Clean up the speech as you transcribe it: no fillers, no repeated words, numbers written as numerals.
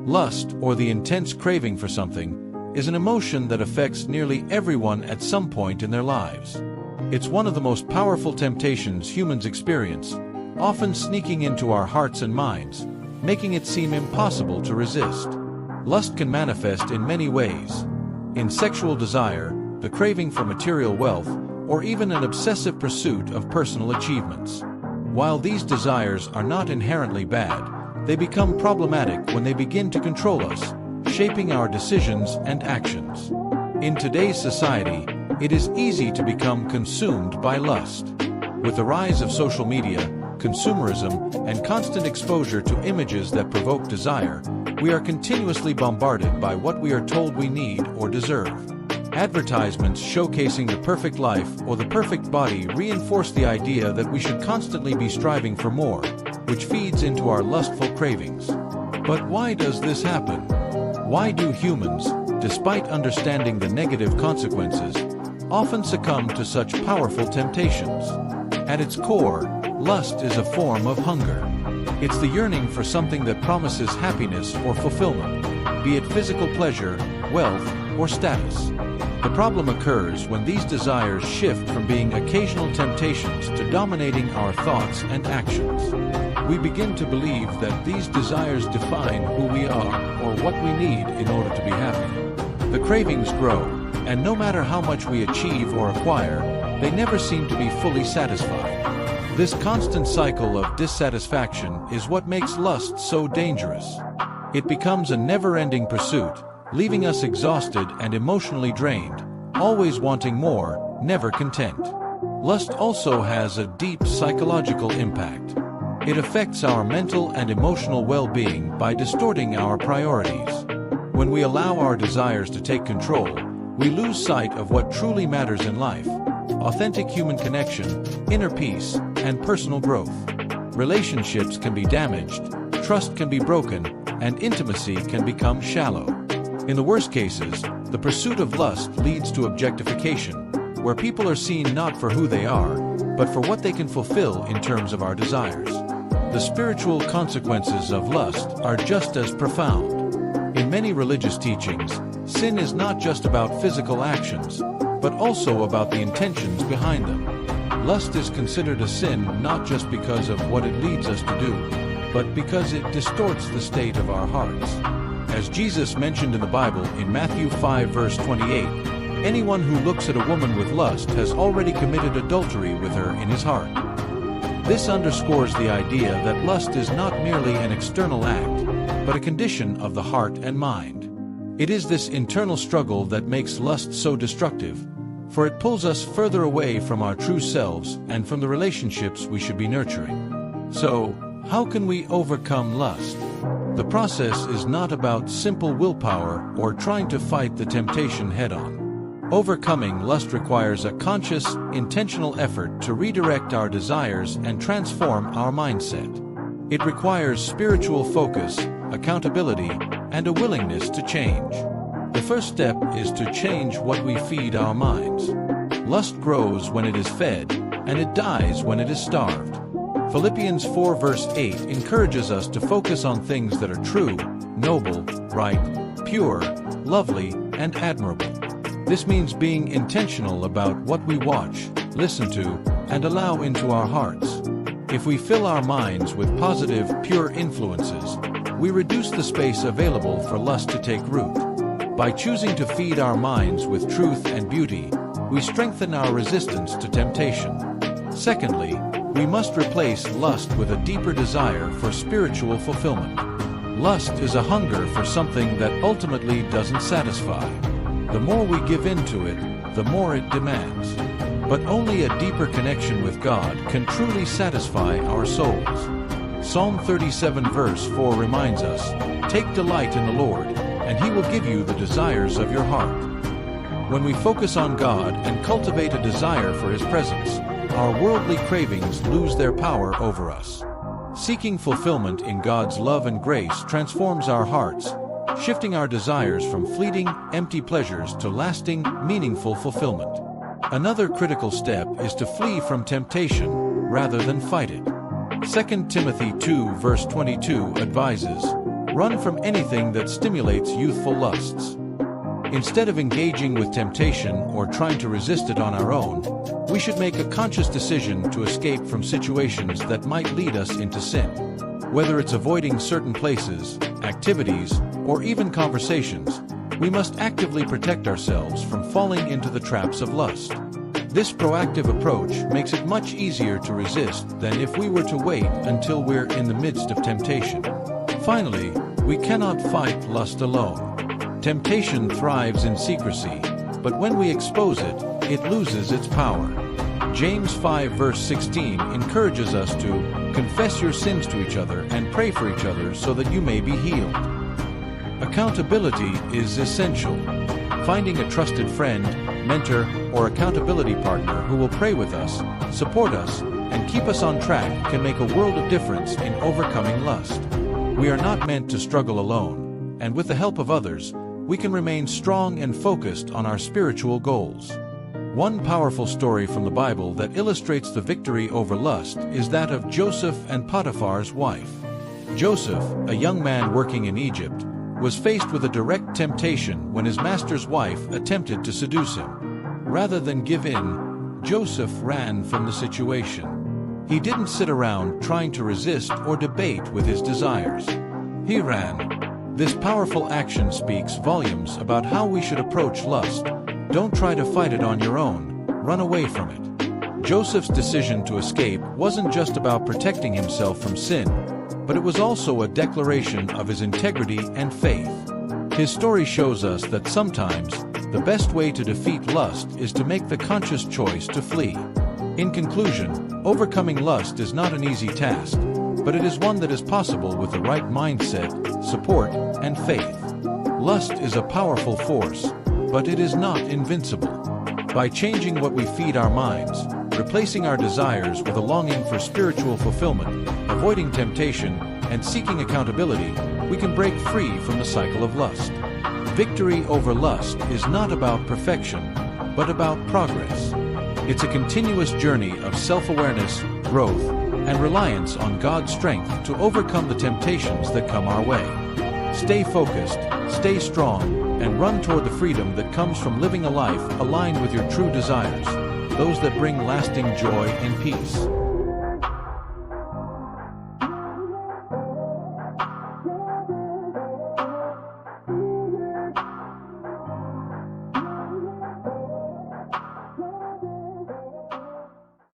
Lust, or the intense craving for something, is an emotion that affects nearly everyone at some point in their lives. It's one of the most powerful temptations humans experience, often sneaking into our hearts and minds, making it seem impossible to resist. Lust can manifest in many ways: in sexual desire, the craving for material wealth, or even an obsessive pursuit of personal achievements. While these desires are not inherently bad, they become problematic when they begin to control us, shaping our decisions and actions. In today's society, it is easy to become consumed by lust. With the rise of social media, consumerism, and constant exposure to images that provoke desire, we are continuously bombarded by what we are told we need or deserve. Advertisements showcasing the perfect life or the perfect body reinforce the idea that we should constantly be striving for more, which feeds into our lustful cravings. But why does this happen? Why do humans, despite understanding the negative consequences, often succumb to such powerful temptations? At its core, lust is a form of hunger. It's the yearning for something that promises happiness or fulfillment, be it physical pleasure, wealth, or status. The problem occurs when these desires shift from being occasional temptations to dominating our thoughts and actions. We begin to believe that these desires define who we are or what we need in order to be happy. The cravings grow, and no matter how much we achieve or acquire, they never seem to be fully satisfied. This constant cycle of dissatisfaction is what makes lust so dangerous. It becomes a never-ending pursuit, leaving us exhausted and emotionally drained, always wanting more, never content. Lust also has a deep psychological impact. It affects our mental and emotional well-being by distorting our priorities. When we allow our desires to take control, we lose sight of what truly matters in life: authentic human connection, inner peace, and personal growth. Relationships can be damaged, trust can be broken, and intimacy can become shallow. In the worst cases, the pursuit of lust leads to objectification, where people are seen not for who they are, but for what they can fulfill in terms of our desires. The spiritual consequences of lust are just as profound. In many religious teachings, sin is not just about physical actions, but also about the intentions behind them. Lust is considered a sin not just because of what it leads us to do, but because it distorts the state of our hearts. As Jesus mentioned in the Bible in Matthew 5 verse 28, anyone who looks at a woman with lust has already committed adultery with her in his heart. This underscores the idea that lust is not merely an external act, but a condition of the heart and mind. It is this internal struggle that makes lust so destructive, for it pulls us further away from our true selves and from the relationships we should be nurturing. So, how can we overcome lust? The process is not about simple willpower or trying to fight the temptation head-on. Overcoming lust requires a conscious, intentional effort to redirect our desires and transform our mindset. It requires spiritual focus, accountability, and a willingness to change. The first step is to change what we feed our minds. Lust grows when it is fed, and it dies when it is starved. Philippians 4 verse 8 encourages us to focus on things that are true, noble, right, pure, lovely, and admirable. This means being intentional about what we watch, listen to, and allow into our hearts. If we fill our minds with positive, pure influences, we reduce the space available for lust to take root. By choosing to feed our minds with truth and beauty, we strengthen our resistance to temptation. Secondly, we must replace lust with a deeper desire for spiritual fulfillment. Lust is a hunger for something that ultimately doesn't satisfy. The more we give in to it, the more it demands. But only a deeper connection with God can truly satisfy our souls. Psalm 37 verse 4 reminds us, "Take delight in the Lord, and He will give you the desires of your heart." When we focus on God and cultivate a desire for His presence, our worldly cravings lose their power over us. Seeking fulfillment in God's love and grace transforms our hearts, shifting our desires from fleeting, empty pleasures to lasting, meaningful fulfillment. Another critical step is to flee from temptation rather than fight it. 2 Timothy 2 verse 22 advises, Run from anything that stimulates youthful lusts. Instead of engaging with temptation or trying to resist it on our own, we should make a conscious decision to escape from situations that might lead us into sin. Whether it's avoiding certain places, activities, or even conversations, we must actively protect ourselves from falling into the traps of lust. This proactive approach makes it much easier to resist than if we were to wait until we're in the midst of temptation. Finally, we cannot fight lust alone. Temptation thrives in secrecy, but when we expose it, it loses its power. James 5 verse 16 encourages us to confess your sins to each other and pray for each other so that you may be healed. Accountability is essential. Finding a trusted friend, mentor, or accountability partner who will pray with us, support us, and keep us on track can make a world of difference in overcoming lust. We are not meant to struggle alone, and with the help of others, we can remain strong and focused on our spiritual goals. One powerful story from the Bible that illustrates the victory over lust is that of Joseph and Potiphar's wife. Joseph, a young man working in Egypt, was faced with a direct temptation when his master's wife attempted to seduce him. Rather than give in, Joseph ran from the situation. He didn't sit around trying to resist or debate with his desires. He ran. This powerful action speaks volumes about how we should approach lust. Don't try to fight it on your own, run away from it. Joseph's decision to escape wasn't just about protecting himself from sin, but it was also a declaration of his integrity and faith. His story shows us that sometimes the best way to defeat lust is to make the conscious choice to flee. In conclusion, overcoming lust is not an easy task, but it is one that is possible with the right mindset, support, and faith. Lust is a powerful force, but it is not invincible. By changing what we feed our minds, replacing our desires with a longing for spiritual fulfillment, avoiding temptation, and seeking accountability, we can break free from the cycle of lust. Victory over lust is not about perfection, but about progress. It's a continuous journey of self-awareness, growth, and reliance on God's strength to overcome the temptations that come our way. Stay focused, stay strong, and run toward the freedom that comes from living a life aligned with your true desires, those that bring lasting joy and peace.